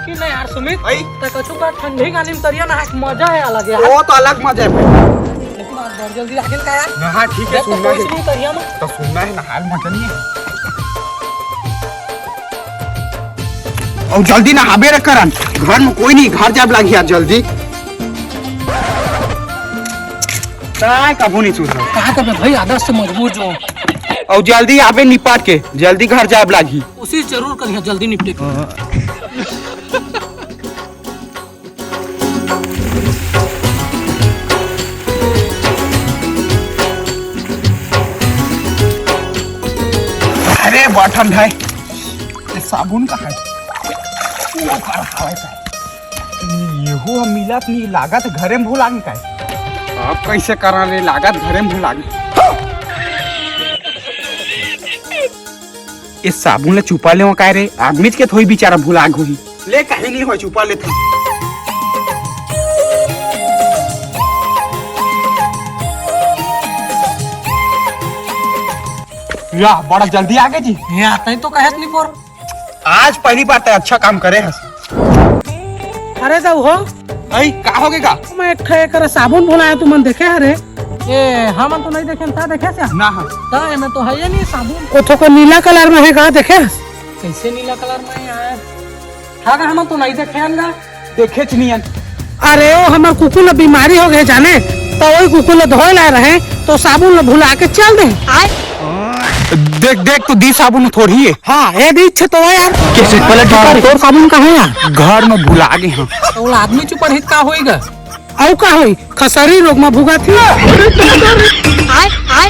लेकिन नहीं यार सुमित भाई तो कछु का ठंडी गानी में तरिया ना मजा है अलग यार। वो तो अलग मजा है भाई। लेकिन आज बहुत जल्दी आखिर का यार। हाँ ठीक है, सुनना है नहीं तरिया में तो सुनना है, नहाल मजा नहीं है। और जल्दी नहाबे रख करन, घर में कोई नहीं, घर जाब लगी आज जल्दी। काय कबू नहीं सुन रहा। कहा कर भाई आदत से मजबूर जो और जल्दी आबे निपाट के, जल्दी घर जाब लगी। उसी जरूर करिए जल्दी निपटे के। अरे बटन भाई ये साबुन का है, येहू हम मिलत नहीं, लागत घरे में भूला का है। अब कैसे करा रे, लागत घरे में भूला। इस साबुन ले छुपा ले का रे, आदमी के थोड़ी बेचारा भूला घोही ले, कहीं नहीं हो छुपा ले था। या बड़ा जल्दी आ गए जी। ये आता ही तो कहत नहीं पर आज पहली बार तो अच्छा काम करे है। अरे तो हो अई का हो गएगा? मैं एक ठे कर साबुन भुलाया तू मन देखे हरे ये हम तो नहीं देखे था, देखे से ना हाँ ता में तो है ये नहीं साबुन को तो नीला कलर में है का देखे कैसे नीला कलर में है यार। हाँ हम तो नहीं देखे ना, देखे नहीं। अरे ओ हमार कुकुर बीमारी हो गए जाने तो वही कुकुर धोए ला रहे तो साबुन भुला के चल दे आए। देख देख तो दी साबुन थोड़ी है। हाँ ये दी तो यार कैसे पलट तोर साबुन कहाँ है यार? घर में भुला गए हैं। तो आदमी चुपर हित का होएगा औ का होई खसरी रोग में भुगा थी। आय आय